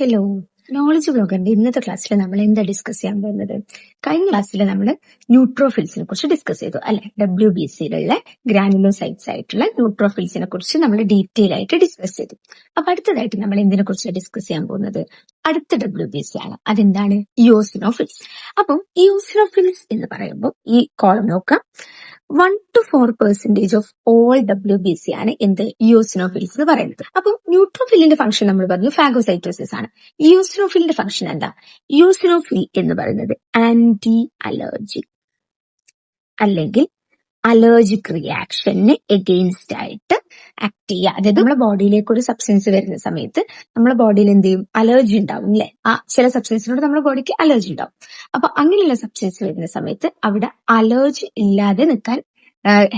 Hello, knowledge ബ്ലോഗറിന്റെ ഇന്നത്തെ ക്ലാസ്സിൽ നമ്മൾ എന്താ ഡിസ്കസ് ചെയ്യാൻ പോകുന്നത്? കഴിഞ്ഞ ക്ലാസ്സിൽ നമ്മൾ ന്യൂട്രോഫിൽസിനെ കുറിച്ച് ഡിസ്കസ് ചെയ്തു അല്ലെ. WBCയിലുള്ള ഗ്രാനുലോസൈറ്റ്സ് ആയിട്ടുള്ള ന്യൂട്രോഫിൽസിനെ കുറിച്ച് നമ്മൾ ഡീറ്റെയിൽ ആയിട്ട് ഡിസ്കസ് ചെയ്തു. അപ്പൊ അടുത്തതായിട്ട് നമ്മൾ എന്തിനെ കുറിച്ച് ഡിസ്കസ് ചെയ്യാൻ പോകുന്നത്? അടുത്ത WBC ആണ്. അതെന്താണ്? ഇയോസിനോഫിൽസ്. അപ്പം ഇയോസിനോഫിൽസ് എന്ന് പറയുമ്പോൾ ഈ കോളം നോക്കാം. 1 to 4% ഓഫ് ഓൾ WBC ആണ് എന്ത്? ഇയോസിനോഫിൽസ് എന്ന് പറയുന്നത്. അപ്പം ന്യൂട്രോഫിലിന്റെ ഫംഗ്ഷൻ നമ്മൾ പറഞ്ഞു ഫാഗോസൈറ്റോസിസ് ആണ്. ഇയോസിനോഫിലിന്റെ ഫംഗ്ഷൻ എന്താ? ഇയോസിനോഫിൽ എന്ന് പറയുന്നത് ആന്റി അലർജിക് അല്ലെങ്കിൽ അലർജിക് റിയാക്ഷന് എഗെയിൻസ്റ്റ് ആയിട്ട് ആക്ട് ചെയ്യുക. അതായത് നമ്മുടെ ബോഡിയിലേക്ക് ഒരു സബ്സ്റ്റൻസ് വരുന്ന സമയത്ത് നമ്മുടെ ബോഡിയിൽ എന്ത് ചെയ്യും? അലർജി ഉണ്ടാവും അല്ലെ. ആ ചില സബ്സ്റ്റൻസിനോട് നമ്മുടെ ബോഡിക്ക് അലർജി ഉണ്ടാവും. അപ്പൊ അങ്ങനെയുള്ള സബ്സ്റ്റൻസ് വരുന്ന സമയത്ത് അവിടെ അലർജി ഇല്ലാതെ നിൽക്കാൻ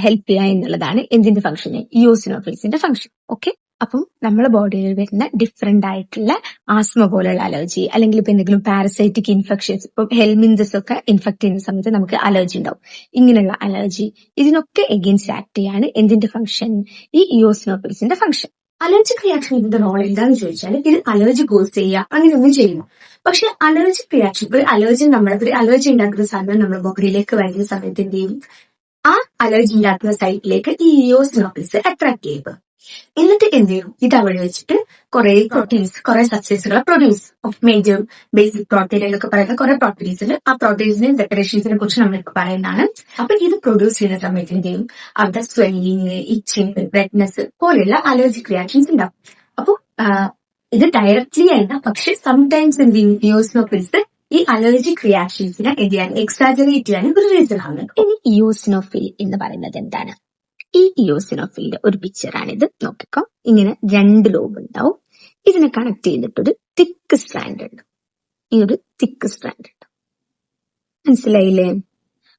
ഹെൽപ്പ് ചെയ്യുക എന്നുള്ളതാണ് എന്തിന്റെ ഫംഗ്ഷൻ? ഇയോസിനോഫിൽസിന്റെ ഫംഗ്ഷൻ. ഓക്കെ. അപ്പം നമ്മുടെ ബോഡിയിൽ വരുന്ന ഡിഫറെന്റ് ആയിട്ടുള്ള ആസ്മ പോലുള്ള അലർജി, അല്ലെങ്കിൽ ഇപ്പൊ എന്തെങ്കിലും പാരസൈറ്റിക് ഇൻഫെക്ഷൻസ്, ഇപ്പൊ ഹെൽമിൻസ് ഒക്കെ ഇൻഫെക്ട് ചെയ്യുന്ന സമയത്ത് നമുക്ക് അലർജി ഉണ്ടാവും. ഇങ്ങനെയുള്ള അലർജി, ഇതിനൊക്കെ എഗെയിൻസ്റ്റ് ആക്ട് ചെയ്യാണ് എന്തിന്റെ ഫംഗ്ഷൻ? ഈ ഇയോസിനോഫിൽസിന്റെ ഫംഗ്ഷൻ. അലർജിക് റിയാക്ഷൻ ഇതിന്റെ റോൾ എന്താന്ന് ചോദിച്ചാൽ ഇത് അലർജി കോസ് ചെയ്യുക അങ്ങനെയൊന്നും ചെയ്യുന്നു. പക്ഷെ അലർജിക് റിയാക്ഷൻ ഒരു അലർജി ഉണ്ടാക്കുന്ന സാധനം നമ്മുടെ ബോഡിയിലേക്ക് വരുന്ന സമയത്ത് എന്ത് ചെയ്യും? ആ അലർജി ഉണ്ടാക്കുന്ന സൈറ്റിലേക്ക് ഈ ഇയോസിനോഫിൽസ് അട്രാക്ട് ചെയ്യും. എന്നിട്ട് എന്ത് ചെയ്യും? ഇത് അവിടെ വെച്ചിട്ട് കുറെ പ്രോട്ടീൻസ്, കുറെ സബ്സ്റ്റൻസുകളെ produce of major basic protein എന്നൊക്കെ പറയുന്ന കുറെ പ്രോട്ടീൻസ് ഉണ്ട്. ആ പ്രോട്ടീൻസിനെയും സെക്രേഷൻസിനെ കുറിച്ച് നമ്മൾക്ക് പറയുന്നതാണ്. അപ്പൊ ഇത് പ്രൊഡ്യൂസ് ചെയ്യുന്ന സമയത്ത് എന്ത് ചെയ്യും? അവിടെ സ്വെല്ലിങ്, ഇച്ചിങ്, റെഡ്നെസ് പോലെയുള്ള അലർജിക് റിയാക്ഷൻസ് ഉണ്ടാവും. അപ്പൊ ഇത് ഡയറക്ട്ലി അല്ല, പക്ഷെ സംടൈംസ് എന്ത് ചെയ്യും? ഇയോസിനോഫിൽസ് ഈ അലർജിക് റിയാക്ഷൻസിനെ എന്ത് ചെയ്യാൻ, എക്സാജറേറ്റ് ചെയ്യാൻ ഒരു റീസൺ ആണ്. ഇനി ഇയോസിനോഫിൽ എന്ന് പറയുന്നത് എന്താണ്? ഈ ഇയോസിനോഫിലിന്റെ ഒരു പിക്ചറാണിത്. നോക്കിക്കോ. ഇങ്ങനെ 2 ലോബ് ഉണ്ടാവും. ഇതിനെ കണക്ട് ചെയ്തിട്ടൊരു തിക്ക് സ്ട്രാൻഡ് ഉണ്ട്. ഈ ഒരു തിക്ക് സ്ട്രാൻഡ് ഉണ്ട്. മനസ്സിലായില്ലേ?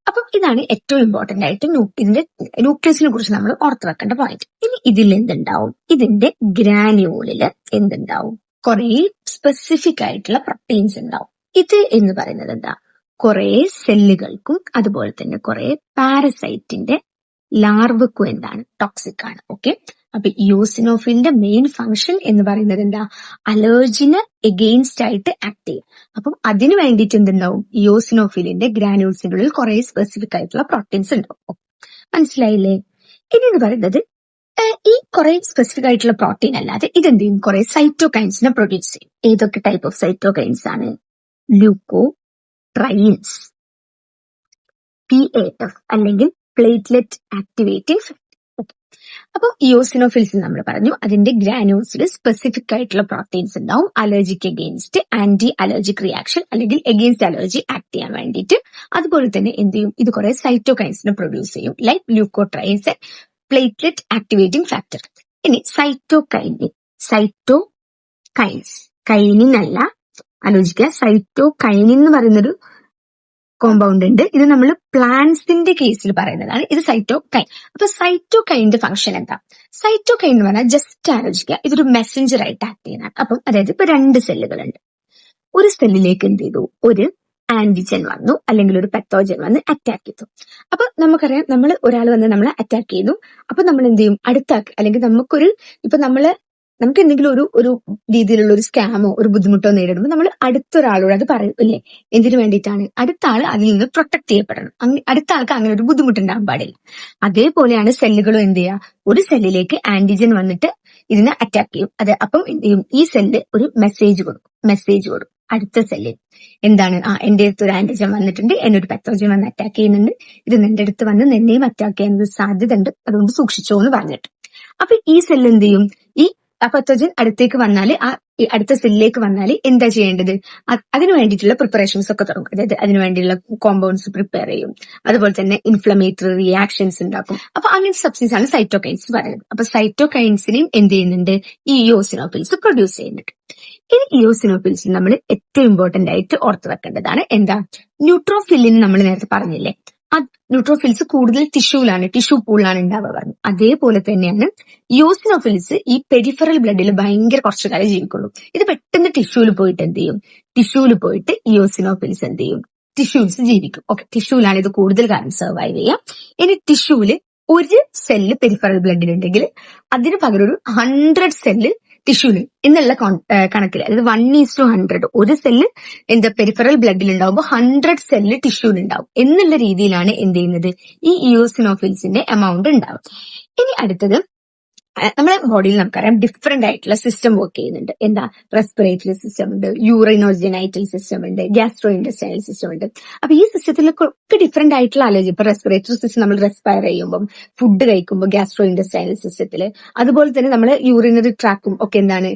അപ്പം ഇതാണ് ഏറ്റവും ഇമ്പോർട്ടന്റ് ആയിട്ട് ഇതിന്റെ ന്യൂക്ലിയസിനെ കുറിച്ച് നമ്മൾ ഓർത്ത് വെക്കേണ്ട പോയിന്റ്. ഇനി ഇതിൽ എന്തുണ്ടാവും? ഇതിന്റെ ഗ്രാന്യൂളില് എന്തുണ്ടാവും? കുറെ സ്പെസിഫിക് ആയിട്ടുള്ള പ്രോട്ടീൻസ് ഉണ്ടാവും. ഇത് എന്ന് പറയുന്നത് എന്താ? കുറെ സെല്ലുകൾക്കും അതുപോലെ തന്നെ കുറെ പാരസൈറ്റിന്റെ ലാർവക്കും എന്താണ്? ടോക്സിക് ആണ്. ഓക്കെ. അപ്പൊ ഇയോസിനോഫിലിന്റെ മെയിൻ ഫംഗ്ഷൻ എന്ന് പറയുന്നത് എന്താ? അലർജിന് എഗെയിൻസ്റ്റ് ആയിട്ട് ആക്ട് ചെയ്യും. അപ്പം അതിന് വേണ്ടിയിട്ട് എന്തുണ്ടാവും? ഇയോസിനോഫിലിന്റെ ഗ്രാനുൾസിന്റെ ഉള്ളിൽ കുറെ സ്പെസിഫിക് ആയിട്ടുള്ള പ്രോട്ടീൻസ് ഉണ്ടാവും. മനസ്സിലായില്ലേ? ഇനി എന്ന് പറയുന്നത് ഈ കുറെ സ്പെസിഫിക് ആയിട്ടുള്ള പ്രോട്ടീൻ അല്ലാതെ ഇതെന്ത് ചെയ്യും? കുറെ സൈറ്റോകൈൻസിനെ പ്രൊഡ്യൂസ് ചെയ്യും. ഏതൊക്കെ ടൈപ്പ് ഓഫ് സൈറ്റോകൈൻസ് ആണ്? ല്യൂക്കോട്രൈൻസ്, PAF അല്ലെങ്കിൽ പ്ലേറ്റ്ലെറ്റ് ആക്ടിവേറ്റിംഗ് ഫാക്ടർ. അപ്പൊ ഇയോസിനോഫിൽസ് നമ്മൾ പറഞ്ഞു അതിന്റെ ഗ്രാനുൾസിൽ സ്പെസിഫിക് ആയിട്ടുള്ള പ്രോട്ടീൻസ് ഉണ്ടാവും. അലർജിക്ക് എഗെയിൻസ്റ്റ് ആന്റി അലർജിക് റിയാക്ഷൻ അല്ലെങ്കിൽ എഗെയിൻസ്റ്റ് അലർജി ആക്ട് ചെയ്യാൻ വേണ്ടിയിട്ട്. അതുപോലെ തന്നെ എന്ത് ചെയ്യും? ഇത് കുറെ സൈറ്റോകൈൻസിനെ പ്രൊഡ്യൂസ് ചെയ്യും, ലൈക്ക് ല്യൂക്കോട്രൈൻസ്, പ്ലേറ്റ്ലെറ്റ് ആക്ടിവേറ്റിംഗ് ഫാക്ടർ. ഇനി സൈറ്റോകൈൻസ്, കൈനിൻ അല്ല, ആലോചിക്കുക. സൈറ്റോകൈനിൻ എന്ന് പറയുന്നൊരു കോമ്പൗണ്ട് ഉണ്ട്. ഇത് നമ്മൾ പ്ലാന്റ്സിന്റെ കേസിൽ പറയുന്നതാണ്. ഇത് സൈറ്റോകൈൻ. അപ്പൊ സൈറ്റോകൈനിന്റെ ഫംഗ്ഷൻ എന്താ? സൈറ്റോകൈൻ എന്ന് പറഞ്ഞാൽ ജസ്റ്റ് ആലോചിക്കുക, ഇതൊരു മെസ്സഞ്ചർ ആയിട്ട് ആക്ട് ചെയ്യുന്നതാണ്. അപ്പം അതായത് ഇപ്പൊ 2 സെല്ലുകളുണ്ട്. ഒരു സെല്ലിലേക്ക് എന്ത് ചെയ്തു? ഒരു ആന്റിജൻ വന്നു അല്ലെങ്കിൽ ഒരു പത്തോജൻ വന്ന് അറ്റാക്ക് ചെയ്തു. അപ്പൊ നമുക്കറിയാം, നമ്മൾ ഒരാൾ വന്ന് നമ്മളെ അറ്റാക്ക് ചെയ്തു. അപ്പൊ നമ്മൾ എന്ത് ചെയ്യും? അല്ലെങ്കിൽ നമുക്ക് എന്തെങ്കിലും ഒരു രീതിയിലുള്ള ഒരു സ്കാമോ ഒരു ബുദ്ധിമുട്ടോ നേരിടുമ്പോൾ നമ്മൾ അടുത്തൊരാളോട് അത് പറയും ഇല്ലേ? എന്തിനു വേണ്ടിയിട്ടാണ്? അടുത്ത ആള് അതിൽ നിന്ന് പ്രൊട്ടക്ട് ചെയ്യപ്പെടണം. അടുത്ത ആൾക്ക് അങ്ങനെ ഒരു ബുദ്ധിമുട്ടുണ്ടാകാൻ പാടില്ല. അതേപോലെയാണ് സെല്ലുകളും എന്ത് ചെയ്യുക? ഒരു സെല്ലിലേക്ക് ആന്റിജൻ വന്നിട്ട് ഇതിനെ അറ്റാക്ക് ചെയ്യും. അപ്പം എന്ത് ചെയ്യും? ഈ സെല്ല് ഒരു മെസ്സേജ് കൊടുക്കും അടുത്ത സെല്ലിൽ. എന്താണ്? എന്റെ അടുത്ത് ഒരു ആന്റിജൻ വന്നിട്ടുണ്ട്, എന്നെ ഒരു പത്തോജൻ വന്ന് അറ്റാക്ക് ചെയ്യുന്നുണ്ട്, ഇത് നിന്റെ അടുത്ത് വന്ന് നിന്നെയും അറ്റാക്ക് ചെയ്യാൻ സാധ്യത ഉണ്ട്, അതുകൊണ്ട് സൂക്ഷിച്ചോ എന്ന് പറഞ്ഞിട്ട്. അപ്പൊ ഈ സെല്ല് എന്ത് ചെയ്യും? ഈ പത്തോജൻ അടുത്തേക്ക് വന്നാൽ, അടുത്ത സെല്ലിലേക്ക് വന്നാൽ എന്താ ചെയ്യേണ്ടത്? അതിനു വേണ്ടിയിട്ടുള്ള പ്രിപ്പറേഷൻസ് ഒക്കെ തുടങ്ങും. അതായത് അതിനു വേണ്ടിയുള്ള കോമ്പൗണ്ട്സ് പ്രിപ്പയർ ചെയ്യും. അതുപോലെ തന്നെ ഇൻഫ്ലമേറ്ററി റിയാക്ഷൻസ് ഉണ്ടാക്കും. അപ്പൊ അങ്ങനത്തെ സബ്സ്റ്റൻസ് ആണ് സൈറ്റോകൈൻസ് പറയുന്നത്. അപ്പൊ സൈറ്റോകൈൻസിനെയും എന്ത് ചെയ്യുന്നുണ്ട്? ഈ ഇയോസിനോഫിൽസ് പ്രൊഡ്യൂസ് ചെയ്യുന്നുണ്ട്. ഇനി ഇയോസിനോഫിൽസിൽ നമ്മൾ ഏറ്റവും ഇമ്പോർട്ടന്റ് ആയിട്ട് ഓർത്ത് വെക്കേണ്ടതാണ് എന്താ? ന്യൂട്രോഫിലിൻ നമ്മൾ നേരത്തെ പറഞ്ഞില്ലേ? ആ ന്യൂട്രോഫിൽസ് കൂടുതൽ ടിഷ്യൂ പൂളിലാണ് ഉണ്ടാവുക പറഞ്ഞു. അതേപോലെ തന്നെയാണ് ഇയോസിനോഫിൽസ് ഈ പെരിഫറൽ ബ്ലഡിൽ ഭയങ്കര കുറച്ചു കാലം ജീവിക്കുള്ളൂ. ഇത് പെട്ടെന്ന് ടിഷ്യൂവിൽ പോയിട്ട് എന്ത് ചെയ്യും? ഇയോസിനോഫിൽസ് എന്ത് ചെയ്യും? ടിഷ്യൂസ് ജീവിക്കും. ഓക്കെ, ടിഷ്യൂലാണ് ഇത് കൂടുതൽ കാലം സർവൈവ് ചെയ്യാം. ഇനി ടിഷ്യൂവില് ഒരു സെല്ല് പെരിഫറൽ ബ്ലഡിലുണ്ടെങ്കിൽ അതിന് പകരം ഒരു 100 സെല്ല് ടിഷ്യൂല് എന്നുള്ള കണക്കിൽ, അതായത് 1:100 ഒരു സെല്ല് പെരിഫറൽ ബ്ലഡിൽ ഉണ്ടാവുമ്പോൾ 100 സെല്ല് ടിഷ്യൂല് ഉണ്ടാവും എന്നുള്ള രീതിയിലാണ് എന്ത് ചെയ്യുന്നത്, ഈ ഇയോസിനോഫിൽസിന്റെ എമൗണ്ട് ഉണ്ടാവും. ഇനി അടുത്തത്, നമ്മുടെ ബോഡിയിൽ നമുക്കറിയാം ഡിഫറെന്റ് ആയിട്ടുള്ള സിസ്റ്റം വർക്ക് ചെയ്യുന്നുണ്ട്. എന്താ, റെസ്പിറേറ്ററി സിസ്റ്റം ഉണ്ട്, യൂറിനോജനൈറ്റൽ സിസ്റ്റം ഉണ്ട്, ഗ്യാസ്ട്രോ ഇൻഡസ്ട്രൈനൽ സിസ്റ്റം ഉണ്ട്. അപ്പൊ ഈ സിസ്റ്റത്തിലൊക്കെ ഡിഫറെന്റ് ആയിട്ടുള്ള അലർജി, ഇപ്പൊ റെസ്പിറേറ്ററി സിസ്റ്റം നമ്മൾ റെസ്പയർ ചെയ്യുമ്പോൾ, ഫുഡ് കഴിക്കുമ്പോൾ ഗ്യാസ്ട്രോ ഇൻഡസ്ട്രൈനൽ സിസ്റ്റത്തില്, അതുപോലെ തന്നെ നമ്മൾ യൂറിനറി ട്രാക്കും ഒക്കെ എന്താണ്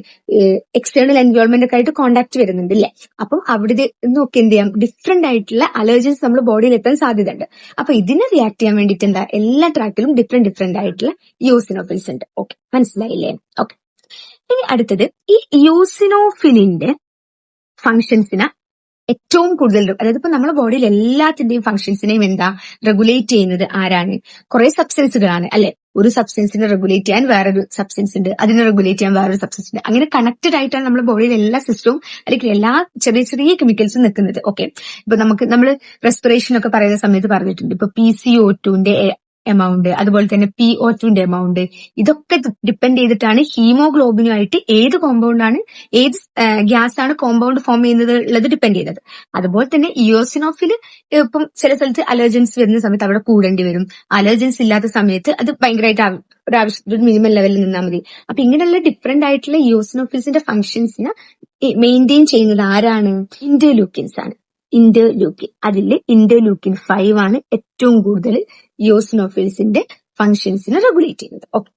എക്സ്റ്റേണൽ എൻവയോൺമെന്റ് ഒക്കെ ആയിട്ട് കോണ്ടാക്ട് വരുന്നുണ്ട് അല്ലേ. അപ്പം അവിടെ നിന്നൊക്കെ എന്ത് ചെയ്യാം, ഡിഫറെന്റ് ആയിട്ടുള്ള അലർജൻസ് നമ്മുടെ ബോഡിയിൽ എത്താൻ സാധ്യതയുണ്ട്. അപ്പൊ ഇതിനെ റിയാക്ട് ചെയ്യാൻ വേണ്ടിയിട്ട് എന്താ, എല്ലാ ട്രാക്കിലും ഡിഫറെന്റ് ആയിട്ടുള്ള ഇയോസിനോഫിൽസ് ഉണ്ട്. ഓക്കെ, മനസ്സിലായില്ലേ? ഓക്കെ. ഇനി അടുത്തത്, ഈ ഇയോസിനോഫിലിന്റെ ഫങ്ഷൻസിനെ ഏറ്റവും കൂടുതൽ, അതായത് ഇപ്പൊ നമ്മുടെ ബോഡിയിൽ എല്ലാത്തിന്റെയും ഫങ്ഷൻസിനെയും എന്താ റെഗുലേറ്റ് ചെയ്യുന്നത് ആരാണ്? കുറെ സബ്സ്റ്റൻസുകളാണ് അല്ലെ. ഒരു സബ്സ്റ്റൻസിനെ റെഗുലേറ്റ് ചെയ്യാൻ വേറൊരു സബ്സ്റ്റൻസ് ഉണ്ട്, അതിനെ റെഗുലേറ്റ് ചെയ്യാൻ വേറൊരു സബ്സ്റ്റൻസ് ഉണ്ട്. അങ്ങനെ കണക്റ്റഡ് ആയിട്ടാണ് നമ്മുടെ ബോഡിയിൽ എല്ലാ സിസ്റ്റവും അല്ലെങ്കിൽ എല്ലാ ചെറിയ ചെറിയ കെമിക്കൽസും നിൽക്കുന്നത്. ഓക്കെ, ഇപ്പൊ നമ്മൾ റെസ്പിറേഷൻ ഒക്കെ പറയുന്ന സമയത്ത് പറഞ്ഞിട്ടുണ്ട്, ഇപ്പൊ PCO2ന്റെ എമൗണ്ട്, അതുപോലെ തന്നെ PO2ന്റെ എമൗണ്ട്, ഇതൊക്കെ ഡിപ്പെൻഡ് ചെയ്തിട്ടാണ് ഹീമോഗ്ലോബിനുമായിട്ട് ഏത് കോമ്പൗണ്ടാണ്, ഏത് ഗ്യാസ് ആണ് കോമ്പൗണ്ട് ഫോം ചെയ്യുന്നത് ഉള്ളത് ഡിപ്പെൻഡ് ചെയ്യുന്നത്. അതുപോലെ തന്നെ ഇയോസിനോഫിൽ ഇപ്പം ചില സ്ഥലത്ത് അലർജൻസ് വരുന്ന സമയത്ത് അവിടെ കൂടേണ്ടി വരും, അലർജൻസ് ഇല്ലാത്ത സമയത്ത് അത് ഭയങ്കരമായിട്ട് ഒരു ആവശ്യത്തിന് മിനിമം ലെവലിൽ നിന്നാൽ മതി. അപ്പൊ ഇങ്ങനെയുള്ള ഡിഫറെന്റ് ആയിട്ടുള്ള ഇയോസിനോഫിൽസിന്റെ ഫങ്ഷൻസിനെ മെയിൻറ്റെയിൻ ചെയ്യുന്നത് ആരാണ്? ഇന്റർലൂക്കിൻസ് ആണ്. ഇന്റർലൂക്കിൻ, അതിൽ ഇന്റർലൂക്കിൻ 5 ആണ് ഏറ്റവും കൂടുതൽ ഇയോസിനോഫിൽസിന്റെ ഫങ്ഷൻസിനെ റെഗുലേറ്റ് ചെയ്യുന്നത്. ഓക്കെ,